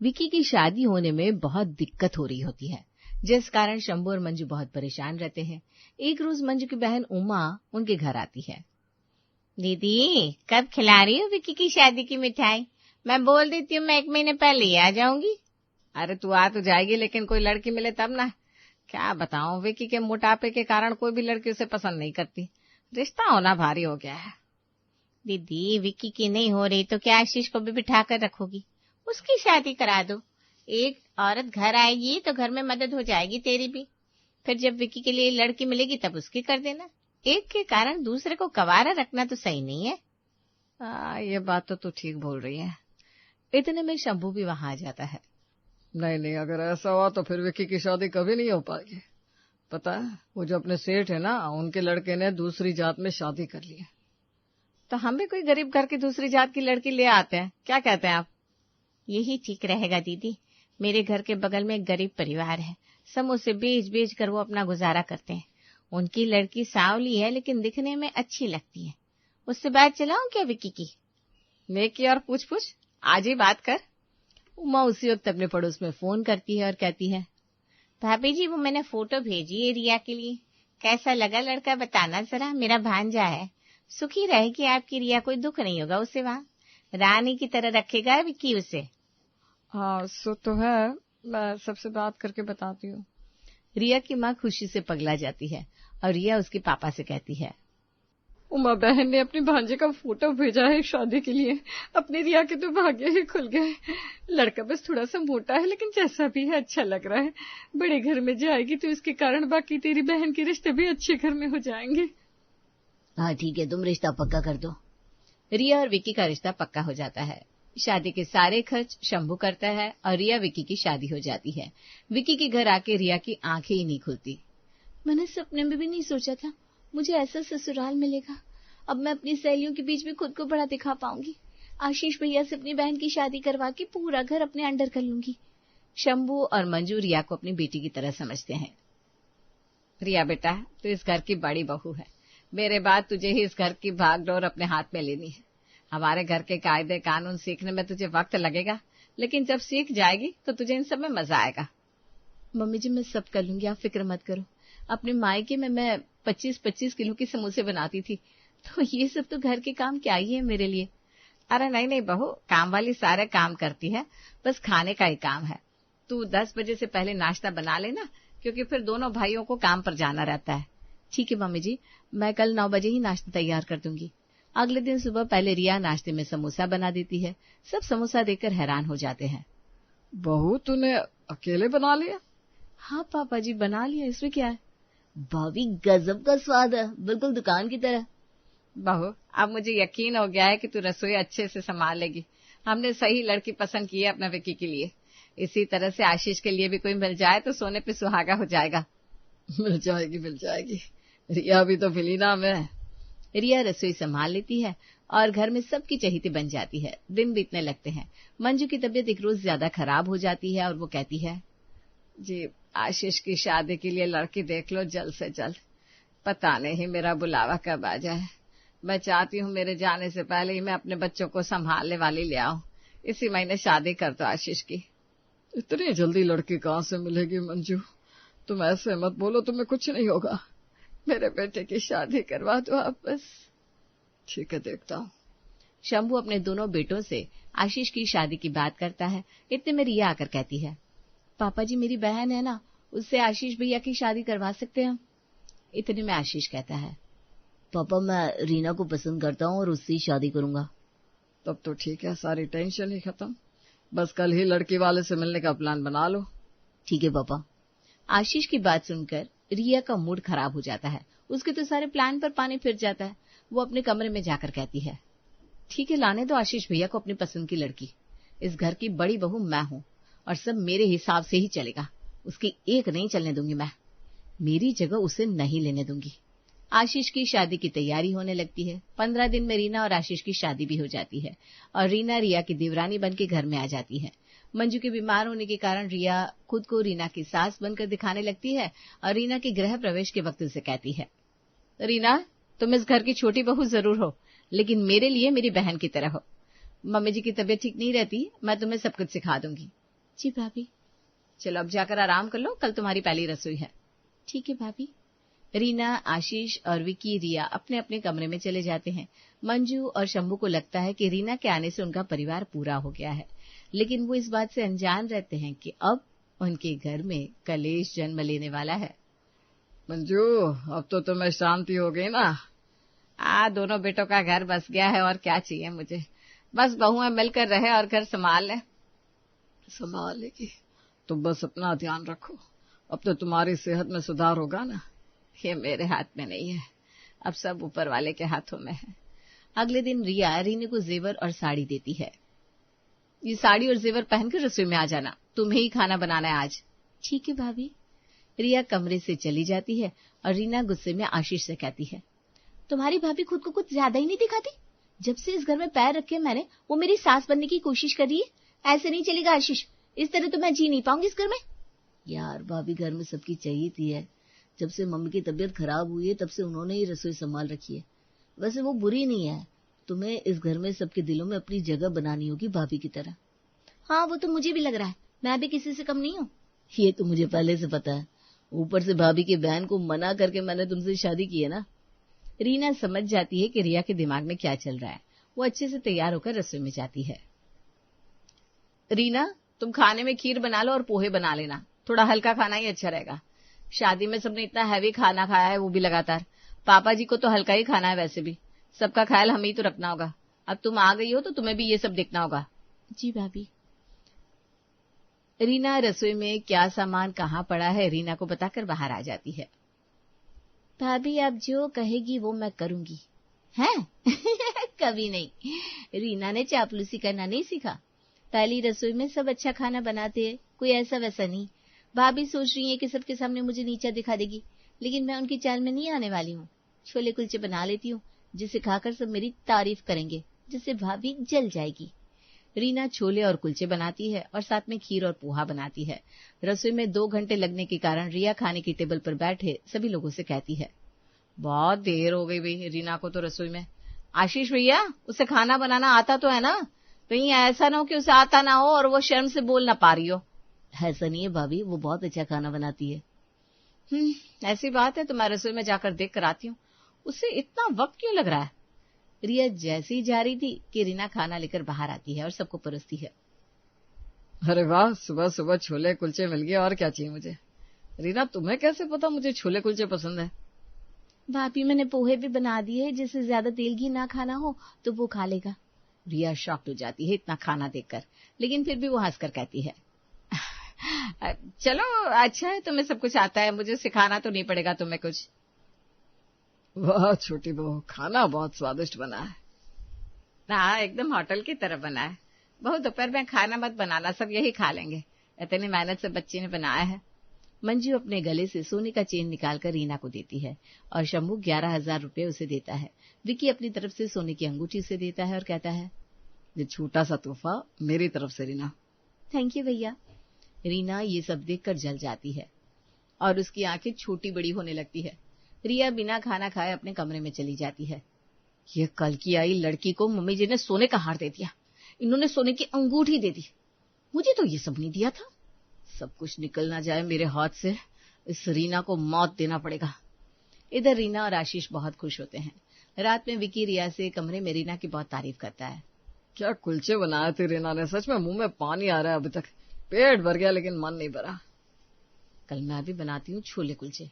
विकी की शादी होने में बहुत दिक्कत हो रही होती है, जिस कारण शंभू और मंजू बहुत परेशान रहते हैं। एक रोज मंजू की बहन उमा उनके घर आती है। दीदी, कब खिला रही हो विकी की शादी की मिठाई? मैं बोल देती हूँ, मैं 1 महीने पहले ही आ जाऊंगी। अरे तू आ तो जाएगी, लेकिन कोई लड़की मिले तब ना। क्या बताऊं, विकी के मोटापे के कारण कोई भी लड़की उसे पसंद नहीं करती। रिश्ता होना भारी हो गया है। दीदी, विकी की नहीं हो रही तो क्या आशीष को भी बिठा कर रखोगी? उसकी शादी करा दो। एक औरत घर आएगी तो घर में मदद हो जाएगी तेरी भी। फिर जब विकी के लिए लड़की मिलेगी तब उसकी कर देना। एक के कारण दूसरे को कवारा रखना तो सही नहीं है। ये बात तो तू ठीक बोल रही है। इतने में शंभू भी वहां आ जाता है। नहीं, अगर ऐसा हुआ तो फिर विक्की की शादी कभी नहीं हो पाएगी। पता है, वो जो अपने सेठ है ना, उनके लड़के ने दूसरी जात में शादी कर ली है। तो हम भी कोई गरीब घर की दूसरी जात की लड़की ले आते हैं, क्या कहते हैं आप? यही ठीक रहेगा दीदी। मेरे घर के बगल में एक गरीब परिवार है, समोसे बेच बेच कर वो अपना गुजारा करते हैं। उनकी लड़की सांवली है लेकिन दिखने में अच्छी लगती है। उससे बात चलाऊं क्या विकी की? नेकी और पूछ आज ही बात कर। उमा उसी वक्त अपने पड़ोस में फोन करती है और कहती है, भाभी जी, वो मैंने फोटो भेजी है रिया के लिए। कैसा लगा लड़का बताना जरा। मेरा भांजा है। सुखी रहेगी आपकी रिया, कोई दुख नहीं होगा उसे। वहाँ रानी की तरह रखेगा विक्की उसे। हाँ, सो तो है, मैं सबसे बात करके बताती हूँ। रिया की माँ खुशी से पगला जाती है और रिया उसके पापा से कहती है, उमा बहन ने अपने भांजे का फोटो भेजा है शादी के लिए। अपनी रिया के तो भाग्य ही खुल गए। लड़का बस थोड़ा सा मोटा है, लेकिन जैसा भी है अच्छा लग रहा है। बड़े घर में जाएगी तो इसके कारण बाकी तेरी बहन के रिश्ते भी अच्छे घर में हो जाएंगे। हाँ ठीक है, तुम रिश्ता पक्का कर दो। रिया और विक्की का रिश्ता पक्का हो जाता है। शादी के सारे खर्च शंभू करता है और रिया विक्की की शादी हो जाती है। विक्की के घर आके रिया की आंखें ही नहीं खुलती। मैंने सपने में भी नहीं सोचा था मुझे ऐसा ससुराल मिलेगा। अब मैं अपनी सहेलियों के बीच में खुद को बड़ा दिखा पाऊंगी। आशीष भैया से अपनी बहन की शादी करवा के पूरा घर अपने अंडर कर लूंगी। शंभू और मंजू रिया को अपनी बेटी की तरह समझते हैं। रिया बेटा, तू इस घर की बड़ी बहू है। मेरे बाद तुझे ही इस घर की भागदौड़ अपने हाथ में लेनी है। हमारे घर के कायदे कानून सीखने में तुझे वक्त लगेगा, लेकिन जब सीख जाएगी तो तुझे इन सब में मजा आएगा। मम्मी जी, मैं सब कर लूंगी, आप फिक्र मत करो। अपने मायके में मैं 25-25 किलो के समोसे बनाती थी, तो ये सब तो घर के काम क्या ही है मेरे लिए। अरे नहीं बहू, काम वाली सारे काम करती है, बस खाने का ही काम है। तू 10 बजे से पहले नाश्ता बना लेना, क्योंकि फिर दोनों भाइयों को काम पर जाना रहता है। ठीक है मम्मी जी, मैं कल 9 बजे ही नाश्ता तैयार कर दूंगी। अगले दिन सुबह पहले रिया नाश्ते में समोसा बना देती है। सब समोसा देखकर हैरान हो जाते हैं। बहू, तूने अकेले बना लिया? हाँ पापा जी, बना लिया, इसमें क्या है। भाभी, गजब का स्वाद है, बिल्कुल दुकान की तरह। बहू, अब मुझे यकीन हो गया है कि तू रसोई अच्छे से संभाल लेगी। हमने सही लड़की पसंद की है अपने विक्की के लिए। इसी तरह से आशीष के लिए भी कोई मिल जाए तो सोने पे सुहागा हो जाएगा। मिल जाएगी। रिया भी तो फिलीना में। रिया रसोई संभाल लेती है और घर में सबकी चहेती बन जाती है। दिन बीतने लगते हैं। मंजू की तबीयत एक रोज ज्यादा खराब हो जाती है और वो कहती है, जी, आशीष की शादी के लिए लड़की देख लो जल्द से जल्द। पता नहीं मेरा बुलावा कब आ जाए। मैं चाहती हूँ मेरे जाने से पहले ही मैं अपने बच्चों को संभालने वाली ले आऊं। इसी महीने शादी कर दो आशीष की। इतनी जल्दी लड़की कहाँ से मिलेगी मंजू? तुम ऐसे मत बोलो, तुम्हें कुछ नहीं होगा। मेरे बेटे की शादी करवा दो आप बस। ठीक है, देखता हूँ। शंभू अपने दोनों बेटों से आशीष की शादी की बात करता है। इतने में रिया आकर कहती है, पापा जी, मेरी बहन है ना, उससे आशीष भैया की शादी करवा सकते हैं हम। इतने में आशीष कहता है, पापा, मैं रीना को पसंद करता हूँ और उससे ही शादी करूंगा। तब तो ठीक है, सारी टेंशन ही खत्म। बस कल ही लड़की वाले से मिलने का प्लान बना लो। ठीक है पापा। आशीष की बात सुनकर रिया का मूड खराब हो जाता है। उसके तो सारे प्लान पर पानी फिर जाता है। वो अपने कमरे में जाकर कहती है, ठीक है, लाने दो आशीष भैया को अपनी पसंद की लड़की। इस घर की बड़ी बहू मैं हूँ और सब मेरे हिसाब से ही चलेगा। उसकी एक नहीं चलने दूंगी मैं। मेरी जगह उसे नहीं लेने दूंगी। आशीष की शादी की तैयारी होने लगती है। 15 दिन में रीना और आशीष की शादी भी हो जाती है और रीना रिया की देवरानी बनके घर में आ जाती है। मंजू के बीमार होने के कारण रिया खुद को रीना की सास बनकर दिखाने लगती है और रीना के गृह प्रवेश के वक्त उसे कहती है, रीना, तुम इस घर की छोटी बहू जरूर हो, लेकिन मेरे लिए मेरी बहन की तरह हो। मम्मी जी की तबीयत ठीक नहीं रहती, मैं तुम्हें सब कुछ सिखा दूंगी। जी भाभी। चलो अब जाकर आराम कर लो, कल तुम्हारी पहली रसोई है। ठीक है भाभी। रीना, आशीष और विकी, रिया अपने अपने कमरे में चले जाते हैं। मंजू और शंभू को लगता है कि रीना के आने से उनका परिवार पूरा हो गया है, लेकिन वो इस बात से अनजान रहते हैं कि अब उनके घर में कलेश जन्म लेने वाला है। मंजू, अब तो तुम्हें शांति हो गई ना? दोनों बेटों का घर बस गया है, और क्या चाहिए मुझे। बस बहुएं मिलकर रहे और घर संभाल ले। संभाल लेगी, तुम बस अपना ध्यान रखो। अब तो तुम्हारी सेहत में सुधार होगा ना? ये मेरे हाथ में नहीं है, अब सब ऊपर वाले के हाथों में है। अगले दिन रिया रीने को जेवर और साड़ी देती है। ये साड़ी और जेवर पहनकर रसोई में आ जाना, तुम्हें ही खाना बनाना है आज। ठीक है भाभी। रिया कमरे से चली जाती है और रीना गुस्से में आशीष से कहती है, तुम्हारी भाभी खुद को कुछ ज्यादा ही नहीं दिखाती? जब से इस घर में पैर रखे मैंने, वो मेरी सास बनने की कोशिश कर रही है। ऐसे नहीं चलेगा आशीष, इस तरह तो मैं जी नहीं पाऊंगी इस घर में। यार भाभी घर में सबकी चाहिए थी है। जब से मम्मी की तबीयत खराब हुई है तब से उन्होंने ही रसोई संभाल रखी है। वैसे वो बुरी नहीं है, तुम्हें इस घर में सबके दिलों में अपनी जगह बनानी होगी भाभी की तरह। हाँ वो तो मुझे भी लग रहा है, मैं भी किसी से कम नहीं हूँ। ये तो मुझे पहले से पता है, ऊपर से भाभी की बहन को मना करके मैंने तुमसे शादी की है ना। रीना समझ जाती है कि रिया के दिमाग में क्या चल रहा है। वो अच्छे से तैयार होकर रसोई में जाती है। रीना, तुम खाने में खीर बना लो और पोहे बना लेना, थोड़ा हल्का खाना ही अच्छा रहेगा। शादी में सबने इतना हैवी खाना खाया है, वो भी लगातार। पापा जी को तो हल्का ही खाना है, वैसे भी सबका ख्याल हमें ही तो रखना होगा। अब तुम आ गई हो तो तुम्हें भी ये सब देखना होगा। जी भाभी। रीना रसोई में क्या सामान कहाँ पड़ा है रीना को बताकर बाहर आ जाती है। भाभी आप जो कहेगी वो मैं करूंगी। हैं? कभी नहीं, रीना ने चापलूसी करना नहीं सीखा। पहली रसोई में सब अच्छा खाना बनाते हैं, कोई ऐसा वैसा नहीं। भाभी सोच रही है कि सबके सामने मुझे नीचा दिखा देगी, लेकिन मैं उनकी चाल में नहीं आने वाली हूँ। छोले कुलचे बना लेती हूँ, जिसे खाकर सब मेरी तारीफ करेंगे, जिससे भाभी जल जाएगी। रीना छोले और कुलचे बनाती है और साथ में खीर और पोहा बनाती है। रसोई में 2 घंटे लगने के कारण रिया खाने की टेबल पर बैठे सभी लोगों से कहती है, बहुत देर हो गई भाई रीना को तो रसोई में। आशीष भैया, उसे खाना बनाना आता तो है ना? कहीं ऐसा ना हो कि उसे आता ना हो और वो शर्म से बोल ना पा रही हो। ऐसा नहीं है भाभी, वो बहुत अच्छा खाना बनाती है। ऐसी बात है तो मैं रसोई में जाकर देख कर आती हूँ। उसे इतना वक्त क्यों लग रहा है? रिया जैसे ही जा रही थी कि रीना खाना लेकर बाहर आती है और सबको परोसती है। अरे वाह, सुबह सुबह छोले कुलचे मिल गए, और क्या चाहिए मुझे। रीना, तुम्हें कैसे पता मुझे छोले कुलचे पसंद है? भाभी मैंने पोहे भी बना दिए, जिससे ज्यादा तेल घी ना खाना हो तो वो खा लेगा। रिया शॉक्ड हो जाती है इतना खाना देखकर, लेकिन फिर भी वो हंसकर कहती है, चलो अच्छा है तुम्हें सब कुछ आता है, मुझे सिखाना तो नहीं पड़ेगा तुम्हें कुछ। वाह छोटी बहू, खाना बहुत स्वादिष्ट बना है। हाँ, एकदम होटल की तरह बना है। बहू दोपहर में खाना मत बनाना, सब यही खा लेंगे, इतनी मेहनत से बच्ची ने बनाया है। मंजू अपने गले से सोने का चेन निकालकर रीना को देती है और शंभू 11,000 रुपए उसे देता है। विकी अपनी तरफ से सोने की अंगूठी उसे देता है और कहता है, ये छोटा सा तोहफा मेरी तरफ से रीना। थैंक यू भैया। रीना ये सब देखकर जल जाती है और उसकी आंखें छोटी बड़ी होने लगती है। रिया बिना खाना खाए अपने कमरे में चली जाती है। ये कल की आई लड़की को मम्मी जी ने सोने का हार दे दिया, इन्होंने सोने की अंगूठी दे दी, मुझे तो ये सब नहीं दिया था। सब कुछ निकल ना जाए मेरे हाथ से, इस रीना को मौत देना पड़ेगा। इधर रीना और आशीष बहुत खुश होते हैं। रात में विकी रिया से कमरे में रीना की बहुत तारीफ करता है। क्या कुलचे बनाए थे रीना ने, सच में मुंह में पानी आ रहा है, अभी तक पेट भर गया लेकिन मन नहीं भरा। कल मैं भी बनाती हूँ छोले कुलचे,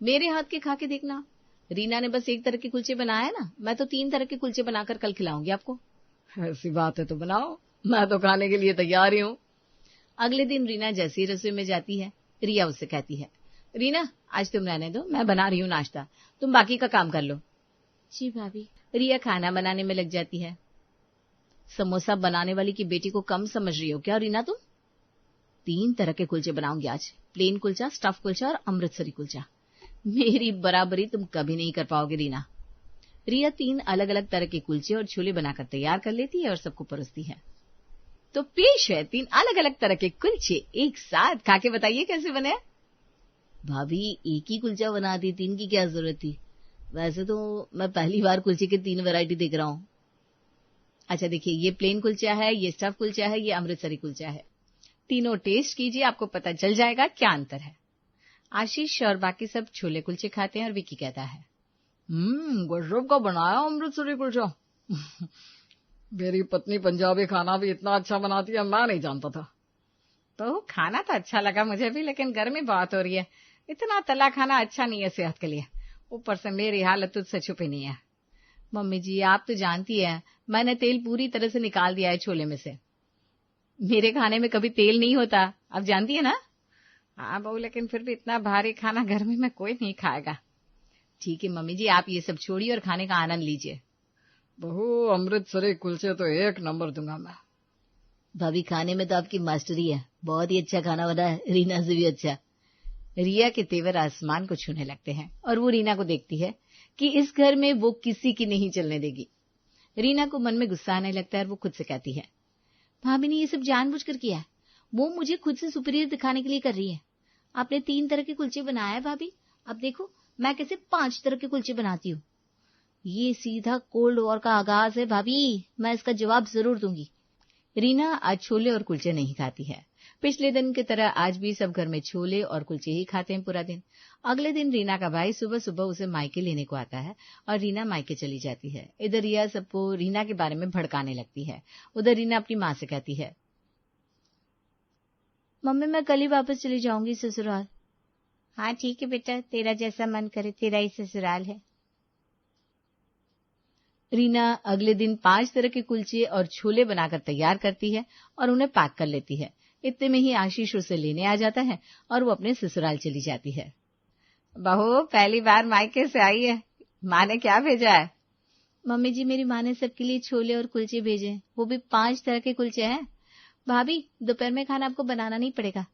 मेरे हाथ के खा के देखना। रीना ने बस एक तरह के कुलचे बनाए है ना, मैं तो 3 तरह के कुलचे बनाकर कल खिलाऊंगी आपको। ऐसी बात है तो बनाओ, मैं तो खाने के लिए तैयार ही हूँ। अगले दिन रीना जैसी रसोई में जाती है, रिया उससे कहती है, रीना आज तुम रहने दो, मैं बना रही हूँ नाश्ता, तुम बाकी का काम कर लो। जी भाभी। रिया खाना बनाने में लग जाती है। समोसा बनाने वाली की बेटी को कम समझ रही हो क्या रीना तुम? 3 तरह के कुलचे बनाऊंगी आज, प्लेन कुलचा, स्टफ कुलचा और अमृतसरी कुलचा। मेरी बराबरी तुम कभी नहीं कर पाओगे रीना। रिया 3 अलग अलग तरह के कुलचे और छोले बनाकर तैयार कर लेती है और सबको परोसती है। तो पेश है 3 अलग अलग तरह के कुलचे, एक साथ खा के बताइए कैसे बने। भाभी एक ही कुलचा बना दी, 3 की क्या जरूरत थी? वैसे तो मैं पहली बार कुलचे की 3 वैरायटी देख रहा हूँ। अच्छा देखिए, ये प्लेन कुलचा है, ये स्टफ कुलचा है, ये अमृतसरी कुलचा है। तीनों टेस्ट कीजिए, आपको पता चल जाएगा क्या अंतर है। आशीष और बाकी सब छोले कुलचे खाते हैं और विक्की कहता है, गजब का बनाया अमृतसरी कुलचा। मेरी पत्नी पंजाबी खाना भी इतना अच्छा बनाती है, मैं नहीं जानता था। तो खाना तो अच्छा लगा मुझे भी, लेकिन गर्मी बहुत हो रही है, इतना तला खाना अच्छा नहीं है सेहत के लिए। ऊपर से मेरी हालत तुझसे छुपी नहीं है। मम्मी जी आप तो जानती है, मैंने तेल पूरी तरह से निकाल दिया है छोले में से। मेरे खाने में कभी तेल नहीं होता, आप जानती है ना। हाँ बहू, लेकिन फिर भी इतना भारी खाना गर्मी में कोई नहीं खाएगा। ठीक है मम्मी जी, आप ये सब छोड़िए और खाने का आनंद लीजिए। बहू अमृतसरी कुलचे तो 1 नंबर दूंगा मैं। भाभी खाने में तो आपकी मास्टरी है, बहुत ही अच्छा खाना बना है, रीना से भी अच्छा। रिया के तेवर आसमान को छूने लगते हैं और वो रीना को देखती है कि इस घर में वो किसी की नहीं चलने देगी। रीना को मन में गुस्सा आने लगता है और वो खुद से कहती है, भाभी ने ये सब जानबूझकर किया है, वो मुझे खुद से सुपीरियर दिखाने के लिए कर रही है। आपने 3 तरह के कुलचे बनाए हैं भाभी, अब देखो मैं कैसे 5 तरह के कुलचे बनाती हूँ। ये सीधा कोल्ड वॉर का आगाज है भाभी, मैं इसका जवाब जरूर दूंगी। रीना आज छोले और कुलचे नहीं खाती है। पिछले दिन की तरह आज भी सब घर में छोले और कुलचे ही खाते हैं पूरा दिन। अगले दिन रीना का भाई सुबह सुबह उसे मायके लेने को आता है और रीना मायके चली जाती है। इधर रिया सबको रीना के बारे में भड़काने लगती है। उधर रीना अपनी माँ से कहती है, मम्मी मैं कल ही वापस चली जाऊंगी ससुराल। हाँ ठीक है बेटा, तेरा जैसा मन करे, तेरा ही ससुराल है। रीना अगले दिन 5 तरह के कुलचे और छोले बनाकर तैयार करती है और उन्हें पैक कर लेती है। इतने में ही आशीष उसे लेने आ जाता है और वो अपने ससुराल चली जाती है। बहू पहली बार मायके से आई है, माँ ने क्या भेजा है। मम्मी जी मेरी माँ ने सबके लिए छोले और कुलचे भेजे, वो भी 5 तरह के कुलचे हैं। भाभी दोपहर में खाना आपको बनाना नहीं पड़ेगा।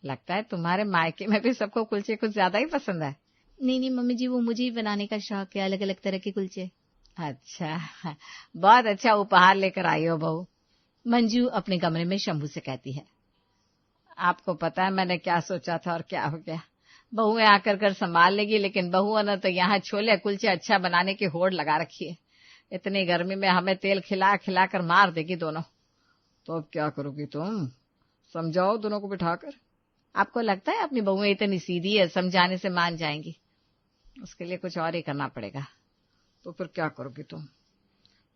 लगता है तुम्हारे मायके में भी सबको कुलचे कुछ ज्यादा ही पसंद है। नहीं मम्मी जी, वो मुझे ही बनाने का शौक है, अलग अलग तरह के कुलचे। अच्छा, बहुत अच्छा उपहार लेकर आई हो बहू। मंजू अपने कमरे में शंभू से कहती है, आपको पता है मैंने क्या सोचा था और क्या हो गया। बहुएं आकर कर संभाल लेगी, लेकिन बहुओं ने तो यहाँ छोले कुलचे अच्छा बनाने की होड़ लगा रखी है। इतनी गर्मी में हमें तेल खिला खिला कर मार देगी दोनों। तो अब क्या करोगी तुम, समझाओ दोनों को बिठाकर। आपको लगता है अपनी बहुएं इतनी सीधी है, समझाने से मान जाएंगी? उसके लिए कुछ और ही करना पड़ेगा। तो फिर क्या करोगी तुम?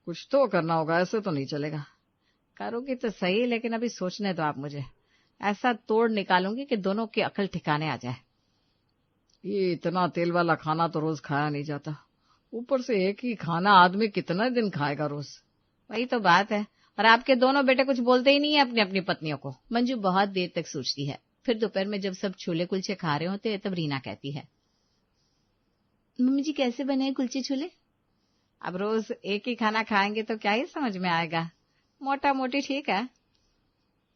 कुछ तो करना होगा, ऐसे तो नहीं चलेगा। करोगी तो सही, लेकिन अभी सोचने दो आप मुझे। ऐसा तोड़ निकालूंगी कि दोनों की अकल ठिकाने आ जाए। ये इतना तेल वाला खाना तो रोज खाया नहीं जाता, ऊपर से एक ही खाना आदमी कितना दिन खाएगा रोज। वही तो बात है, और आपके दोनों बेटे कुछ बोलते ही नहीं है अपनी अपनी पत्नियों को। मंजू बहुत देर तक सोचती है। फिर दोपहर में जब सब छोले कुलचे खा रहे होते तब रीना कहती है, मम्मी जी कैसे बने कुलचे छोले? अब रोज एक ही खाना खाएंगे तो क्या ही समझ में आएगा, मोटा मोटी ठीक है।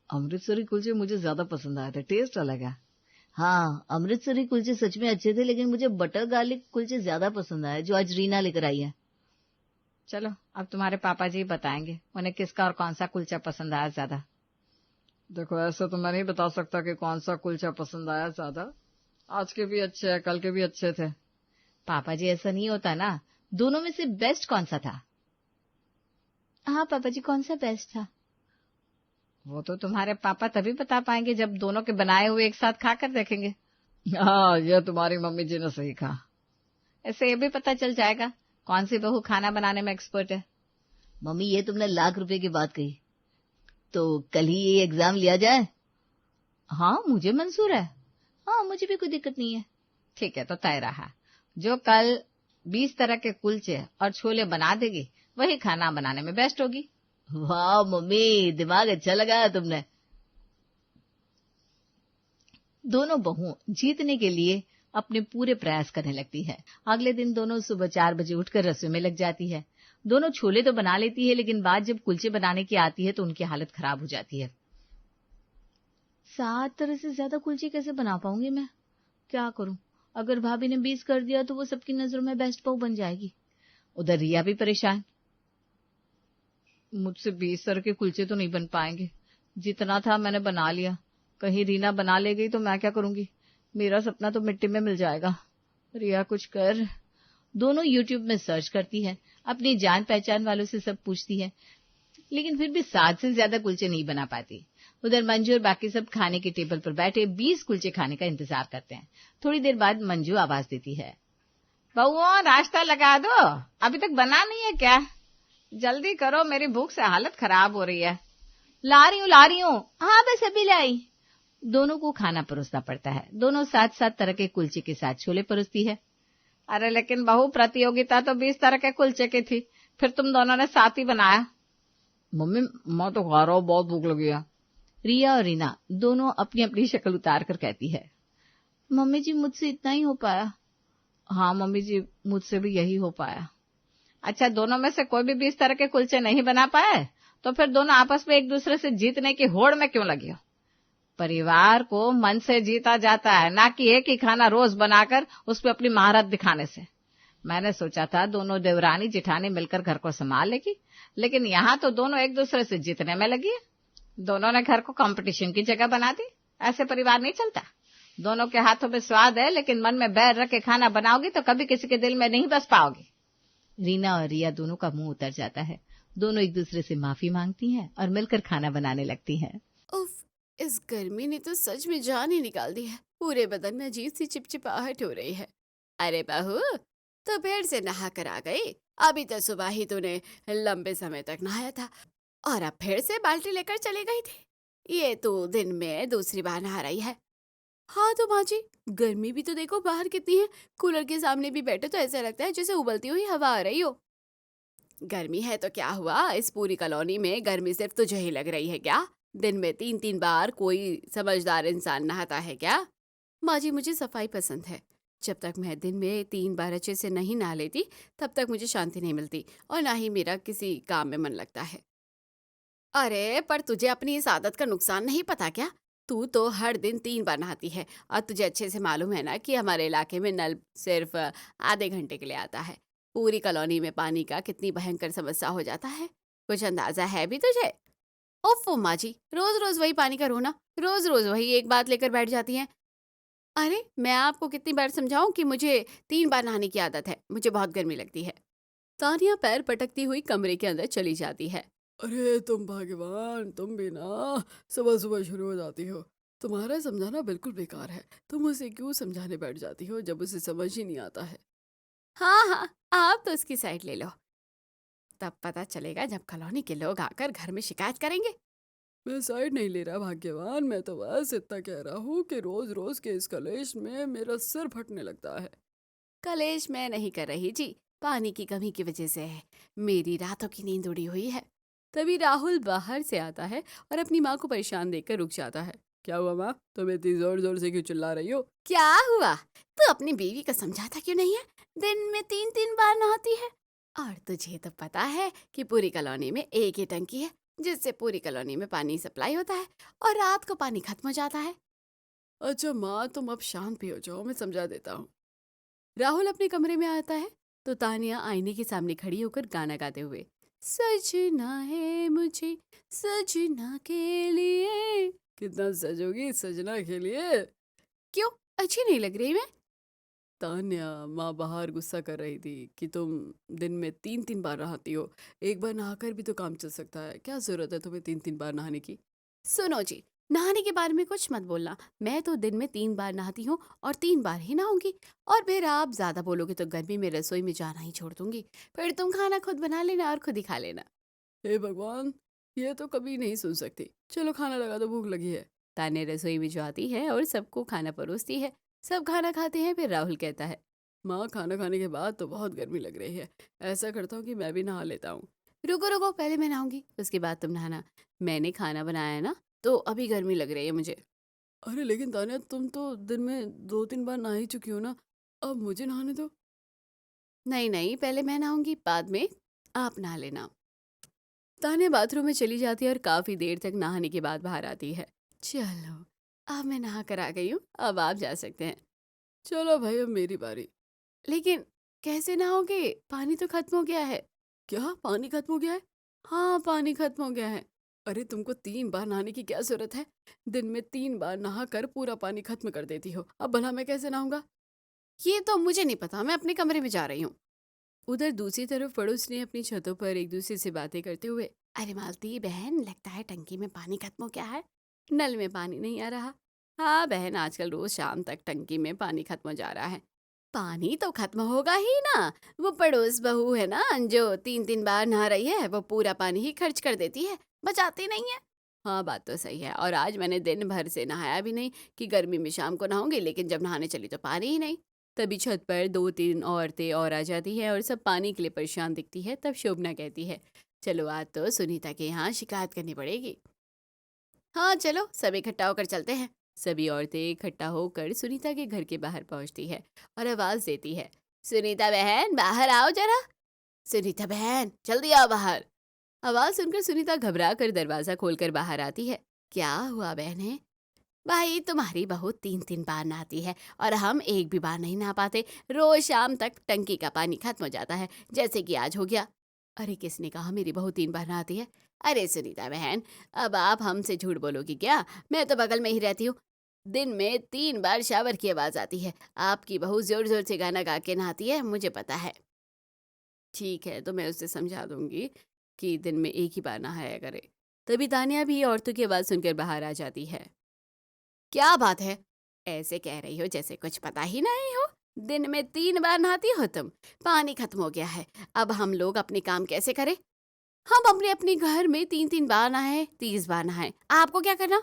अमृतसरी कुलचे मुझे ज्यादा पसंद आए थे, टेस्ट अलग है। हाँ अमृतसरी कुलचे सच में अच्छे थे, लेकिन मुझे बटर गार्लिक कुलचे ज्यादा पसंद आए जो आज रीना लेकर आई है। चलो अब तुम्हारे पापा जी बताएंगे उन्हें किसका और कौन सा कुलचा पसंद आया ज्यादा। देखो ऐसा तो मैं नहीं बता सकता कि कौन सा कुलचा पसंद आया ज्यादा। आज के भी अच्छे हैं, कल के भी अच्छे थे। पापा जी ऐसा नहीं होता ना, दोनों में से बेस्ट कौन सा था? हाँ पापा जी, कौन सा बेस्ट था? वो तो तुम्हारे पापा तभी बता पाएंगे जब दोनों के बनाए हुए एक साथ खाकर देखेंगे। हाँ ये तुम्हारी मम्मी जी ने सही कहा। ऐसे ये भी पता चल जाएगा कौन सी बहू खाना बनाने में एक्सपर्ट है। मम्मी ये तुमने लाख रुपए की बात कही, तो कल ही ये एग्जाम लिया जाए। हाँ मुझे मंजूर है। हाँ मुझे भी कोई दिक्कत नहीं है। ठीक है तो तय रहा, जो कल 20 तरह के कुलचे और छोले बना देगी वही खाना बनाने में बेस्ट होगी। वाह मम्मी, दिमाग अच्छा लगाया तुमने। दोनों बहु जीतने के लिए अपने पूरे प्रयास करने लगती है। अगले दिन दोनों सुबह 4 बजे उठकर रसोई में लग जाती है। दोनों छोले तो बना लेती है, लेकिन बात जब कुलचे बनाने की आती है तो उनकी हालत खराब हो जाती है। 7 तरह से ज्यादा कुलचे कैसे बना पाऊंगी मैं? क्या करूं? अगर भाभी ने 20 कर दिया तो वो सबकी नजरों में बेस्ट बहू बन जाएगी। उधर रिया भी परेशान, मुझसे 20 तरह के कुलचे तो नहीं बन पाएंगे, जितना था मैंने बना लिया। कहीं रीना बना ले गई तो मैं क्या करूंगी, मेरा सपना तो मिट्टी में मिल जाएगा। रिया कुछ कर। दोनों यूट्यूब में सर्च करती है, अपनी जान पहचान वालों से सब पूछती है, लेकिन फिर भी 7 से ज्यादा कुलचे नहीं बना पाती। उधर मंजू और बाकी सब खाने के टेबल पर बैठे 20 कुलचे खाने का इंतजार करते हैं। थोड़ी देर बाद मंजू आवाज देती है, बहुओं नाश्ता लगा दो, अभी तक बना नहीं है क्या? जल्दी करो, मेरी भूख से हालत खराब हो रही है। ला रही हूँ। हाँ बस अभी लाई। दोनों को खाना परोसना पड़ता है। दोनों 7-7 तरह के कुलचे के साथ छोले परोसती है। अरे लेकिन बहू, प्रतियोगिता तो 20 तरह के कुलचे की थी, फिर तुम दोनों ने 7 ही बनाया। मम्मी मैं तो खा रहा हूँ, बहुत भूख लगी है। रिया और रीना दोनों अपनी अपनी शक्ल उतार कर कहती है, मम्मी जी मुझसे इतना ही हो पाया। हाँ मम्मी जी, मुझसे भी यही हो पाया। अच्छा, दोनों में से कोई भी 20 तरह के कुलचे नहीं बना पाए तो फिर दोनों आपस में एक दूसरे से जीतने की होड़ में क्यों लगी हो? परिवार को मन से जीता जाता है, ना कि एक ही खाना रोज बनाकर उस पर अपनी महारत दिखाने से। मैंने सोचा था दोनों देवरानी जिठानी मिलकर घर को संभाल लेगी, लेकिन यहाँ तो दोनों एक दूसरे से जीतने में लगी है। दोनों ने घर को कंपटीशन की जगह बना दी। ऐसे परिवार नहीं चलता। दोनों के हाथों में स्वाद है, लेकिन मन में बैर रख के खाना बनाओगी तो कभी किसी के दिल में नहीं बस पाओगी। रीना और रिया दोनों का मुंह उतर जाता है। दोनों एक दूसरे से माफी मांगती हैं और मिलकर खाना बनाने लगती हैं। उफ, इस गर्मी ने तो सच में जान ही निकाल दी है। पूरे बदन में अजीब सी चिपचिपाहट हो रही है। अरे बहू, तो फिर से नहा कर आ गई? अभी तो सुबह ही तूने लंबे समय तक नहाया था और अब फिर से बाल्टी लेकर चली गई थी। ये तो दिन में दूसरी बार नहा रही है। हाँ तो माँ जी, गर्मी भी तो देखो बाहर कितनी है। कूलर के सामने भी बैठे तो ऐसा लगता है जैसे उबलती हुई हवा आ रही हो। गर्मी है तो क्या हुआ, इस पूरी कॉलोनी में गर्मी सिर्फ तुझे ही लग रही है क्या? दिन में 3-3 बार कोई समझदार इंसान नहाता है क्या? माँ जी, मुझे सफाई पसंद है। जब तक मैं दिन में 3 बार अच्छे से नहीं नहा लेती तब तक मुझे शांति नहीं मिलती और ना ही मेरा किसी काम में मन लगता है। अरे पर तुझे अपनी इस आदत का नुकसान नहीं पता क्या? तू तो हर दिन 3 बार नहाती है और तुझे अच्छे से मालूम है ना कि हमारे इलाके में नल सिर्फ आधे घंटे के लिए आता है। पूरी कॉलोनी में पानी का कितनी भयंकर समस्या हो जाता है, कुछ अंदाजा है भी तुझे? ओफो माँ जी, रोज रोज वही पानी का रोना, रोज रोज वही एक बात लेकर बैठ जाती हैं। अरे मैं आपको कितनी बार समझाऊं कि मुझे 3 बार नहाने की आदत है, मुझे बहुत गर्मी लगती है। तानिया पैर पटकती हुई कमरे के अंदर चली जाती है। अरे तुम भाग्यवान, तुम भी ना सुबह सुबह शुरू हो जाती हो। तुम्हारा समझाना बिल्कुल बेकार है। तुम उसे क्यों समझाने बैठ जाती हो जब उसे समझ ही नहीं आता है। हाँ हाँ, आप तो उसकी साइड ले लो, तब पता चलेगा जब कॉलोनी के लोग आकर घर में शिकायत करेंगे। मैं साइड नहीं ले रहा भाग्यवान, मैं तो बस इतना कह रहा हूँ कि रोज रोज के इस कलेश में मेरा सिर फटने लगता है। कलेश मैं नहीं कर रही जी, पानी की कमी की वजह से है। मेरी रातों की नींद उड़ी हुई है। तभी राहुल बाहर से आता है और अपनी माँ को परेशान देखकर रुक जाता है। क्या हुआ माँ, तुम इतनी जोर जोर से क्यों चिल्ला रही हो? क्या हुआ? तू अपनी बीवी को समझाता क्यों नहीं है? दिन में 3-3 बार नहाती है और तुझे तो पता है कि पूरी कॉलोनी में एक ही टंकी है जिससे पूरी कॉलोनी में पानी सप्लाई होता है और रात को पानी खत्म हो जाता है। अच्छा माँ, तुम अब शांत भी हो जाओ, मैं समझा देता हूँ। राहुल अपने कमरे में आता है तो तानिया आईने के सामने खड़ी होकर गाना गाते हुए, सजना है मुझे सजना के लिए। कितना सजोगी सजना के लिए? क्यों, अच्छी नहीं लग रही मैं? तान्या, माँ बाहर गुस्सा कर रही थी कि तुम दिन में 3-3 बार नहाती हो। एक बार नहाकर भी तो काम चल सकता है, क्या जरूरत है तुम्हें 3-3 बार नहाने की? सुनो जी, नहाने के बारे में कुछ मत बोलना। मैं तो दिन में 3 बार नहाती हूँ और 3 बार ही नहाऊंगी। और फिर आप ज्यादा बोलोगे तो गर्मी में रसोई में जाना ही छोड़ दूंगी। फिर तुम खाना खुद बना लेना और खुद ही खा लेना। हे भगवान, ये तो कभी नहीं सुन सकती। चलो खाना लगा दो, भूख लगी है। तान्या रसोई में जाती है और सबको खाना परोसती है। सब खाना खाते हैं। फिर राहुल कहता है, माँ खाना खाने के बाद तो बहुत गर्मी लग रही है, ऐसा करता हूँ कि मैं भी नहा लेता हूँ। रुको रुको, पहले मैं नहाऊंगी उसके बाद तुम नहाना। मैंने खाना बनाया है ना, तो अभी गर्मी लग रही है मुझे। अरे लेकिन तान्या, तुम तो दिन में 2-3 बार नहा ही चुकी हो ना, अब मुझे नहाने दो। नहीं नहीं, पहले मैं नहाऊंगी, बाद में आप नहा लेना। तान्या बाथरूम में चली जाती है और काफी देर तक नहाने के बाद बाहर आती है। चलो अब मैं नहा कर आ गई हूँ, अब आप जा सकते हैं। चलो भाई, अब मेरी बारी। लेकिन कैसे नहाओगे, पानी तो खत्म हो गया है। क्या पानी खत्म हो गया है? हाँ, पानी खत्म हो गया है। अरे तुमको 3 बार नहाने की क्या जरूरत है? दिन में 3 बार नहा कर पूरा पानी खत्म कर देती हो। अब भला मैं कैसे नहाऊंगा? ये तो मुझे नहीं पता, मैं अपने कमरे में जा रही हूँ। उधर दूसरी तरफ पड़ोस ने अपनी छतों पर एक दूसरे से बातें करते हुए, अरे मालती बहन, लगता है टंकी में पानी खत्म हो गया है। नल में पानी नहीं आ रहा। हाँ बहन, आजकल रोज शाम तक टंकी में पानी खत्म हो जा रहा है। पानी तो खत्म होगा ही ना। वो पड़ोस बहू है ना, जो 3-3 बार नहा रही है, वो पूरा पानी ही खर्च कर देती है, बचाती नहीं है। हाँ बात तो सही है। और आज मैंने दिन भर से नहाया भी नहीं कि गर्मी में शाम को नहाऊंगी, लेकिन जब नहाने चली तो पानी ही नहीं। तभी छत पर 2-3 औरतें और आ जाती है और सब पानी के लिए परेशान दिखती है। तब शोभना कहती है, चलो आज तो सुनीता के यहाँ शिकायत करनी पड़ेगी। हाँ चलो, सब इकट्ठा होकर चलते हैं। सभी औरतें इकट्ठा होकर सुनीता के घर के बाहर पहुंचती है और आवाज देती है, सुनीता बहन बाहर आओ जरा। सुनीता बहन जल्दी आओ बाहर। आवाज सुनकर सुनीता घबरा कर दरवाजा खोलकर बाहर आती है। क्या हुआ बहने? भाई तुम्हारी बहू 3-3 बार नहाती है और हम एक भी बार नहीं नहा पाते। रोज शाम तक टंकी का पानी खत्म हो जाता है, जैसे कि आज हो गया। अरे किसने कहा मेरी बहू 3 बार नहाती है? अरे सुनीता बहन, अब आप हमसे झूठ बोलोगी क्या? मैं तो बगल में ही रहती हूँ। दिन में 3 बार शावर की आवाज आती है। आपकी बहू जोर जोर से गाना गा के नहाती है, मुझे पता है। ठीक है, तो मैं उसे समझा दूंगी कि दिन में एक ही बार नहाया करे। तभी तानिया भी औरतों की आवाज सुनकर बाहर आ जाती है। क्या बात है? ऐसे कह रही हो जैसे कुछ पता ही नहीं हो। दिन में 3 बार नहाती हो तुम। पानी खत्म हो गया है, अब हम लोग अपने काम कैसे करें? हम अपने अपने घर में 3-3 बार नहाए, 30 बार नहाए, आपको क्या करना?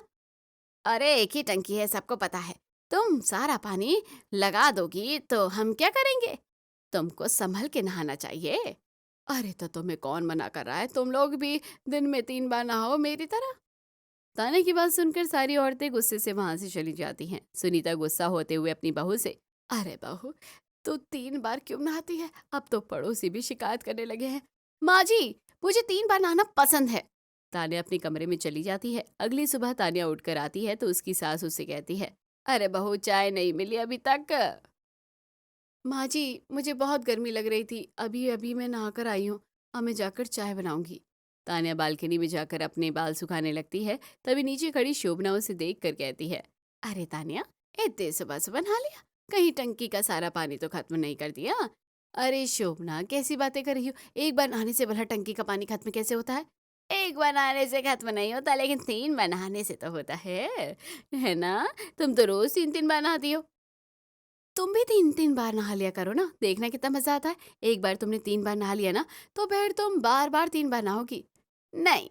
अरे एक ही टंकी है, सबको पता है। तुम सारा पानी लगा दोगी तो हम क्या करेंगे? तुमको संभल के नहाना चाहिए। अरे तो तुम्हें कौन मना कर रहा है? तुम लोग भी दिन में 3 बार नहाओ मेरी तरह। ताने की बात सुनकर सारी औरतें गुस्से से वहां से चली जाती हैं। सुनीता गुस्सा होते हुए अपनी बहू से, अरे बहू तू 3 बार क्यों नहाती है? अब तो पड़ोसी भी शिकायत करने लगे हैं। माँ जी, मुझे 3 बार नहाना पसंद है। तानिया अपने कमरे में चली जाती है। अगली सुबह तानिया उठकर आती है तो उसकी सास उससे कहती है, अरे बहू चाय नहीं मिली अभी तक? माँ जी, मुझे बहुत गर्मी लग रही थी, अभी अभी मैं नहाकर आई हूँ। अब मैं जाकर चाय बनाऊंगी। तानिया बालकनी में जाकर अपने बाल सुखाने लगती है। तभी नीचे खड़ी शोभना उसे देख कर कहती है, अरे तानिया, इतने सुबह सुबह नहा लिया? कहीं टंकी का सारा पानी तो खत्म नहीं कर दिया? अरे शोभना, कैसी बातें कर रही हो? एक बार नहाने से भला टंकी का पानी खत्म कैसे होता है? एक बार नहाने से खत्म नहीं होता, लेकिन 3 बार नहाने से तो होता है ना? तुम तो रोज 3-3 बार नहाती हो। तुम भी 3-3 बार नहा लिया करो ना, देखना कितना मजा आता है। एक बार तुमने 3 बार नहा लिया ना, तो फिर तुम बार बार 3 बार नहाओगी। नहीं,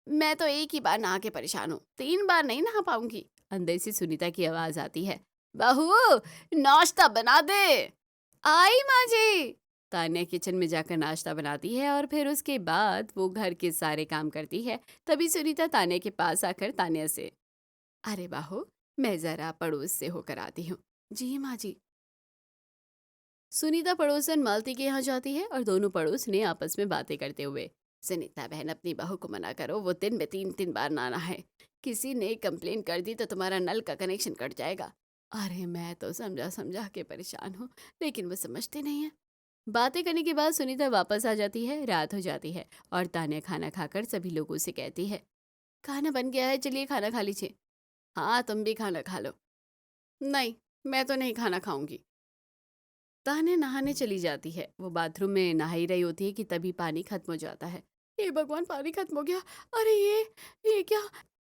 मैं तो एक ही बार नहा के परेशान हूँ, 3 बार नहीं नहा पाऊंगी। अंदर से सुनीता की आवाज आती है, बहू नाश्ता बना दे। आई माँ जी। तान्या किचन में जाकर नाश्ता बनाती है और फिर उसके बाद वो घर के सारे काम करती है। तभी सुनीता तान्या के पास आकर तान्या से, अरे बहू मैं जरा पड़ोस से होकर आती हूँ। जी माँ जी। सुनीता पड़ोसन मालती के यहाँ जाती है और दोनों पड़ोस ने आपस में बातें करते हुए, सुनीता बहन अपनी बहू को मना करो, वो दिन में 3-3 बार नहाना है। किसी ने कंप्लेन कर दी तो तुम्हारा नल का कनेक्शन कट जाएगा। अरे मैं तो समझा समझा के परेशान हूँ, लेकिन वो समझते नहीं है। बातें करने के बाद सुनीता वापस आ जाती है। रात हो जाती है और तान्या खाना खाकर सभी लोगों से कहती है, खाना बन गया है, चलिए खाना खा लीजिए। हाँ तुम भी खाना खा लो। नहीं, मैं तो नहीं खाना खाऊंगी। तान्या नहाने चली जाती है। वो बाथरूम में नहा ही रही होती है कि तभी पानी खत्म हो जाता है। हे भगवान, पानी खत्म हो गया। अरे ये क्या?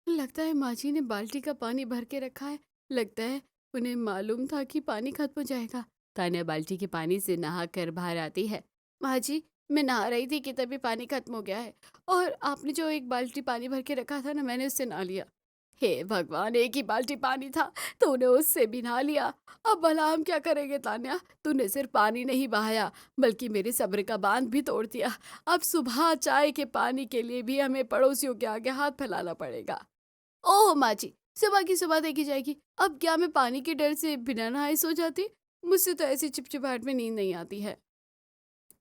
लगता है माँ जी ने बाल्टी का पानी भर के रखा है। लगता है उन्हें मालूम था कि पानी खत्म हो जाएगा। तान्या बाल्टी के पानी से नहा कर बाहर आती है। माँ जी, मैं नहा रही थी कि तभी पानी खत्म हो गया है, और आपने जो एक बाल्टी पानी भर के रखा था ना, मैंने उससे नहा लिया। हे भगवान, एक ही बाल्टी पानी था, तूने उससे भी नहा लिया। अब भला हम क्या करेंगे तान्या? तूने सिर्फ पानी नहीं बहाया, बल्कि मेरे सब्र का बांध भी तोड़ दिया। अब सुबह चाय के पानी के लिए भी हमें पड़ोसियों के आगे हाथ फैलाना पड़ेगा। ओह माँ जी, सुबह की सुबह देखी जाएगी। अब क्या मैं पानी के डर से बिना नहाए सो जाती? मुझसे तो ऐसी चिपचिपाहट में नींद नहीं आती है।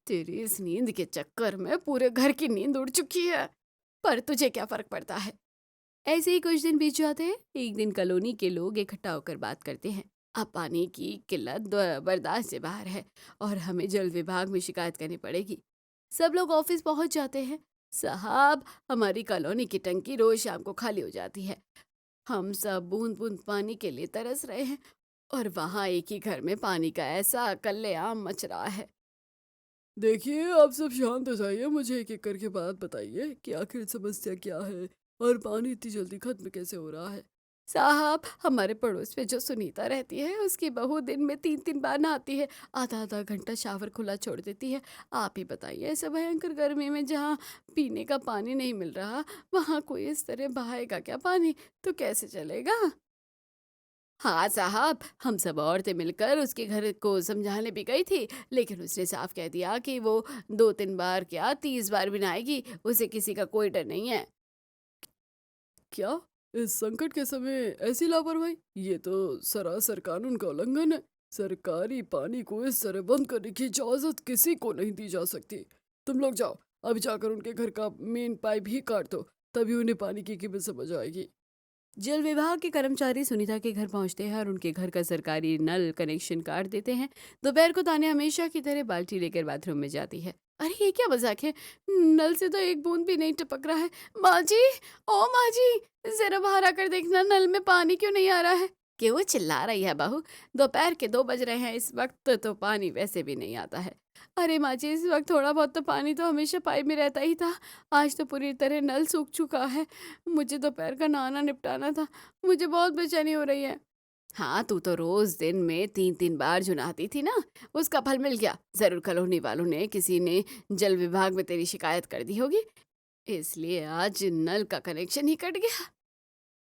तेरी इस नींद के चक्कर में पूरे घर की नींद उड़ चुकी है, पर तुझे क्या फर्क पड़ता है? ऐसे ही कुछ दिन बीत जाते हैं। एक दिन कॉलोनी के लोग इकट्ठा होकर बात करते हैं। अब पानी की किल्लत बर्दाश्त से बाहर है और हमें जल विभाग में शिकायत करनी पड़ेगी। सब लोग ऑफिस पहुंच जाते हैं। साहब, हमारी कॉलोनी की टंकी रोज शाम को खाली हो जाती है। हम सब बूंद बूंद पानी के लिए तरस रहे हैं, और वहाँ एक ही घर में पानी का ऐसा कल्लेआम मच रहा है। देखिए, आप सब शांत हो जाइए, मुझे एक एक करके बात बताइए कि आखिर समस्या क्या है और पानी इतनी जल्दी खत्म कैसे हो रहा है? साहब, हमारे पड़ोस में जो सुनीता रहती है उसकी बहू दिन में 3-3 बार नहाती है, आधा-आधा घंटा शावर खुला छोड़ देती है। आप ही बताइए, ऐसे भयंकर गर्मी में जहाँ पीने का पानी नहीं मिल रहा, वहाँ कोई इस तरह बहाएगा क्या पानी? तो कैसे चलेगा? हाँ साहब, हम सब औरतें मिलकर उसके घर को समझाने भी गई थी, लेकिन उसने साफ कह दिया कि वो 2-3 बार क्या 30 बार भी नहाएगी, उसे किसी का कोई डर नहीं है। क्या इस संकट के समय ऐसी लापरवाही? ये तो सरासर कानून का उल्लंघन है। सरकारी पानी को इस तरह बंद करने की इजाजत किसी को नहीं दी जा सकती। तुम लोग जाओ, अभी जाकर उनके घर का मेन पाइप ही काट दो, तभी उन्हें पानी की कीमत समझ आएगी। जल विभाग के कर्मचारी सुनीता के घर पहुंचते हैं और उनके घर का सरकारी नल कनेक्शन काट देते हैं। दोपहर को तान्या हमेशा की तरह बाल्टी लेकर बाथरूम में जाती है। अरे ये क्या मजाक है, नल से तो एक बूंद भी नहीं टपक रहा है। माँ जी, ओ माँ जी, जरा बाहर आकर देखना, नल में पानी क्यों नहीं आ रहा है? क्यों चिल्ला रही है बहू? दोपहर के 2 बज रहे हैं, इस वक्त तो पानी वैसे भी नहीं आता है। अरे माँ जी, इस वक्त थोड़ा बहुत तो पानी तो हमेशा पाइप में रहता ही था, आज तो पूरी तरह नल सूख चुका है। मुझे दोपहर का नहाना निपटाना था, मुझे बहुत बेचैनी हो रही है। हाँ, तू तो रोज दिन में 3-3 बार जो नहाती थी ना, उसका फल मिल गया। जरूर कॉलोनी वालों ने, किसी ने जल विभाग में तेरी शिकायत कर दी होगी, इसलिए आज नल का कनेक्शन ही कट गया।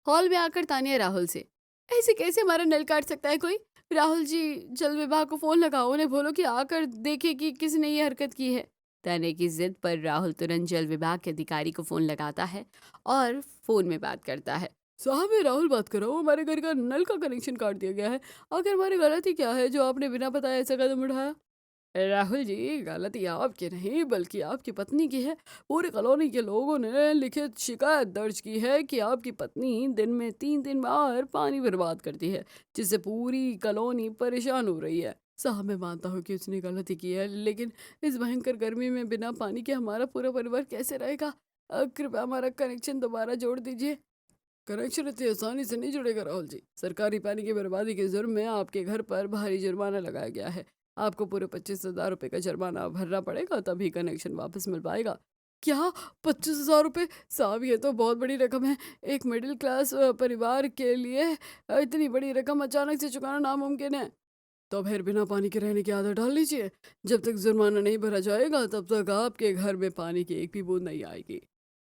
हॉल में आकर तानिया राहुल से, ऐसे कैसे हमारा नल काट सकता है कोई? राहुल जी, जल विभाग को फोन लगाओ, उन्हें बोलो कि आकर देखे कि किसने ये हरकत की है। तानिया की जिद पर राहुल तुरंत जल विभाग के अधिकारी को फोन लगाता है और फोन में बात करता है। साहब, ये राहुल बात कर रहा हूँ, हमारे घर का नल का कनेक्शन काट दिया गया है। आखिर हमारी गलती क्या है जो आपने बिना बताए ऐसा कदम उठाया? राहुल जी, गलती आपकी नहीं बल्कि आपकी पत्नी की है। पूरी कॉलोनी के लोगों ने लिखित शिकायत दर्ज की है कि आपकी पत्नी दिन में 3-3 बार पानी बर्बाद करती है, जिससे पूरी कॉलोनी परेशान हो रही है। साहब, मैं मानता हूँ कि उसने गलती की है, लेकिन इस भयंकर गर्मी में बिना पानी के हमारा पूरा परिवार कैसे रहेगा? कृपया हमारा कनेक्शन दोबारा जोड़ दीजिए। कनेक्शन इतनी आसानी से नहीं जुड़ेगा राहुल जी। सरकारी पानी की बर्बादी के जुर्म में आपके घर पर भारी जुर्माना लगाया गया है। आपको पूरे 25,000 रुपये का जुर्माना भरना पड़ेगा, तभी कनेक्शन वापस मिल पाएगा। क्या? 25,000 रुपये? साहब, ये तो बहुत बड़ी रकम है। एक मिडिल क्लास परिवार के लिए इतनी बड़ी रकम अचानक से चुकाना नामुमकिन है। तो फिर बिना पानी के रहने की आदत डाल लीजिए। जब तक जुर्माना नहीं भरा जाएगा तब तक आपके घर में पानी की एक भी बूंद नहीं आएगी।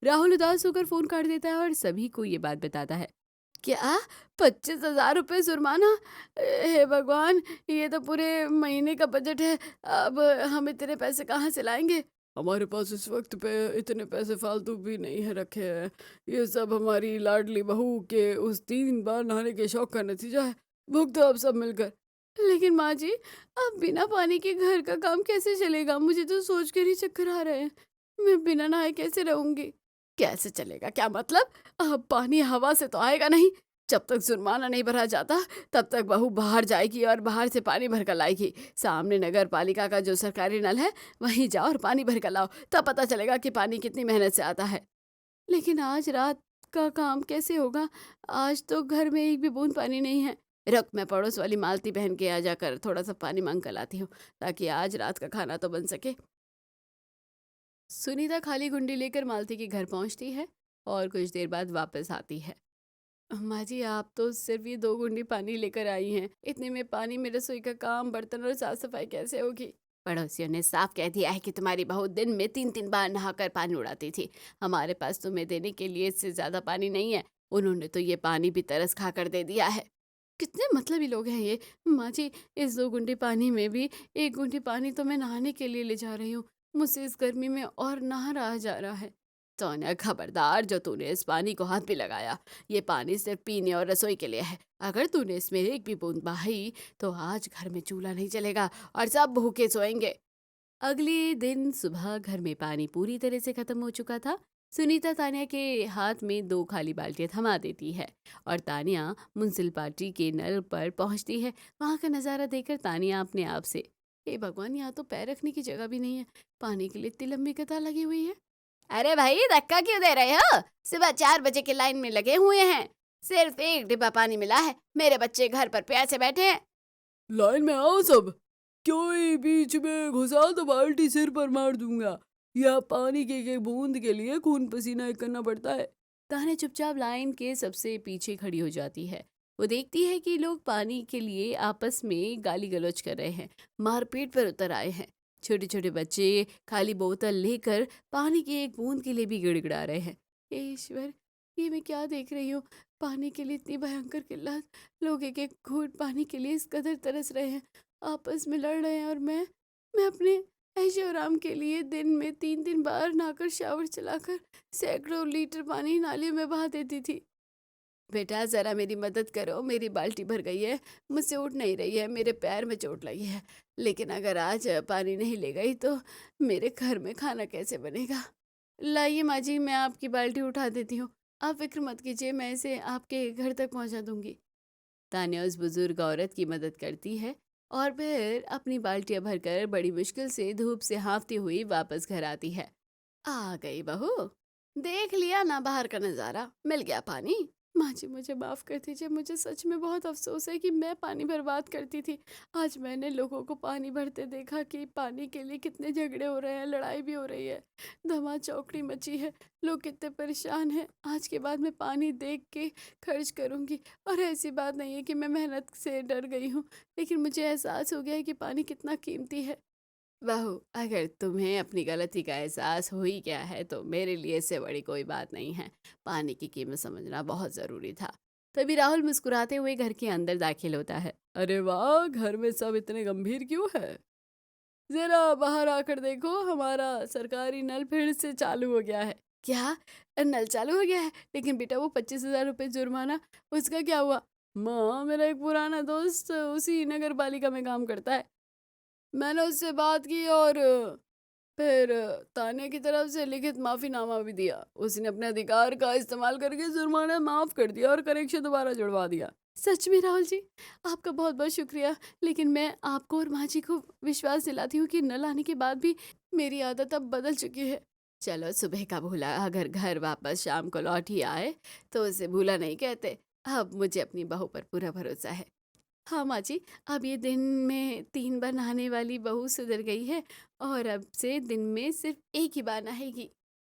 राहुल उदास होकर फोन काट देता है और सभी को ये बात बताता है। क्या? 25,000 रुपये जुर्माना? हे भगवान, ये तो पूरे महीने का बजट है। अब हम इतने पैसे कहाँ से लाएंगे? हमारे पास इस वक्त पे इतने पैसे फालतू भी नहीं है रखे हैं। ये सब हमारी लाडली बहू के उस 3 बार नहाने के शौक का नतीजा है। भुगतो अब सब मिलकर। लेकिन माँ जी, अब बिना पानी के घर का काम कैसे चलेगा? मुझे तो सोच कर ही चक्कर आ रहे हैं। मैं बिना नहाए कैसे रहूंगी? कैसे चलेगा क्या मतलब? अब पानी हवा से तो आएगा नहीं। जब तक जुर्माना नहीं भरा जाता तब तक बहू बाहर जाएगी और बाहर से पानी भर कर लाएगी। सामने नगर पालिका का जो सरकारी नल है, वहीं जाओ और पानी भर कर लाओ, तब पता चलेगा कि पानी कितनी मेहनत से आता है। लेकिन आज रात का काम कैसे होगा? आज तो घर में एक भी बूंद पानी नहीं है। रुक, मैं पड़ोस वाली मालती बहन के यहाँ जाकर थोड़ा सा पानी मांग कर लाती हूँ, ताकि आज रात का खाना तो बन सके। सुनीता खाली गुंडी लेकर मालती के घर पहुंचती है और कुछ देर बाद वापस आती है। अम्मा जी, आप तो सिर्फ ये 2 गुंडी पानी लेकर आई हैं। इतने में पानी में रसोई का काम, बर्तन और साफ सफाई कैसे होगी? पड़ोसियों ने साफ कह दिया है कि तुम्हारी बहू दिन में 3-3 बार नहाकर पानी उड़ाती थी। हमारे पास तुम्हें देने के लिए इससे ज्यादा पानी नहीं है। उन्होंने तो ये पानी भी तरस खा कर दे दिया है। कितने मतलबी लोग हैं ये। माँ जी, इस 2 गुंडी पानी में भी 1 गुंडी पानी तो मैं नहाने के लिए ले जा रही हूँ। मुझसे इस गर्मी में और नहा रहा जा रहा है। सोनिया, खबरदार, जो तूने इस पानी को हाथ भी लगाया, ये पानी सिर्फ पीने और रसोई के लिए है। अगर तूने इसमें एक भी बूंद बहाई तो आज घर में चूल्हा नहीं चलेगा और सब भूखे सोएंगे। अगले दिन सुबह घर में पानी पूरी तरह से खत्म हो चुका था। सुनीता तानिया के हाथ में 2 खाली बाल्टियां थमा देती है और तानिया म्युनिसिपैलिटी के नल पर पहुंचती है। वहां का नज़ारा देखकर तानिया अपने आप से, हे भगवान, यहाँ तो पैर रखने की जगह भी नहीं है। पानी के लिए इतनी लंबी कतार लगी हुई है। अरे भाई, धक्का क्यों दे रहे हो? सुबह 4 बजे के लाइन में लगे हुए हैं, सिर्फ 1 डिब्बा पानी मिला है। मेरे बच्चे घर पर प्यासे बैठे हैं। लाइन में आओ सब। कोई बीच में घुसा तो बाल्टी सिर पर मार दूंगा। यह पानी के एक बूंद के लिए खून पसीना एक करना पड़ता है। तान्या चुपचाप लाइन के सबसे पीछे खड़ी हो जाती है। वो देखती है कि लोग पानी के लिए आपस में गाली गलौज कर रहे हैं, मारपीट पर उतर आए हैं। छोटे छोटे बच्चे खाली बोतल लेकर पानी की एक बूंद के लिए भी गिड़गिड़ा रहे हैं। हे ईश्वर, ये मैं क्या देख रही हूँ? पानी के लिए इतनी भयंकर किल्लत। लोग एक एक घूंट पानी के लिए इस कदर तरस रहे हैं, आपस में लड़ रहे हैं, और मैं अपने ऐशो आराम के लिए दिन में 3 बार नहाकर शावर चलाकर सैकड़ों लीटर पानी नालियों में बहा देती थी। बेटा ज़रा मेरी मदद करो, मेरी बाल्टी भर गई है, मुझसे उठ नहीं रही है, मेरे पैर में चोट लगी है। लेकिन अगर आज पानी नहीं ले गई तो मेरे घर में खाना कैसे बनेगा? लाइए माँ जी, मैं आपकी बाल्टी उठा देती हूँ। आप फिक्र मत कीजिए, मैं इसे आपके घर तक पहुँचा दूंगी। तान्या उस बुजुर्ग औरत की मदद करती है और फिर अपनी बाल्टियां भरकर बड़ी मुश्किल से धूप से हाँफती हुई वापस घर आती है। आ गई बहू, देख लिया ना बाहर का नजारा, मिल गया पानी। माँ जी मुझे माफ कर दीजिए, मुझे सच में बहुत अफसोस है कि मैं पानी बर्बाद करती थी। आज मैंने लोगों को पानी भरते देखा कि पानी के लिए कितने झगड़े हो रहे हैं, लड़ाई भी हो रही है, धमा चौकड़ी मची है, लोग कितने परेशान हैं। आज के बाद मैं पानी देख के खर्च करूंगी। और ऐसी बात नहीं है कि मैं मेहनत से डर गई हूँ, लेकिन मुझे एहसास हो गया है कि पानी कितना कीमती है। बहू, अगर तुम्हें अपनी गलती का एहसास हो ही गया है तो मेरे लिए इससे बड़ी कोई बात नहीं है। पानी की कीमत समझना बहुत ज़रूरी था। तभी राहुल मुस्कुराते हुए घर के अंदर दाखिल होता है। अरे वाह, घर में सब इतने गंभीर क्यों है? जरा बाहर आकर देखो, हमारा सरकारी नल फिर से चालू हो गया है। क्या? नल चालू हो गया है? लेकिन बेटा वो 25,000 रुपये जुर्माना, उसका क्या हुआ? माँ, मेरा एक पुराना दोस्त उसी नगर पालिका में काम करता है, मैंने उससे बात की और फिर तान्या की तरफ से लिखित माफीनामा भी दिया। उसने अपने अधिकार का इस्तेमाल करके जुर्माना माफ कर दिया और कनेक्शन दोबारा जुड़वा दिया। सच में राहुल जी, आपका बहुत बहुत शुक्रिया। लेकिन मैं आपको और माँ जी को विश्वास दिलाती हूँ कि नल आने के बाद भी मेरी आदत अब बदल चुकी है। चलो, सुबह का भूला अगर घर वापस शाम को लौट ही आए तो उसे भूला नहीं कहते। अब मुझे अपनी बहू पर पूरा भरोसा है। हाँ माँ जी, अब ये दिन में 3 बार नहाने वाली बहू सुधर गई है और अब से दिन में सिर्फ एक ही बार नहाएगी।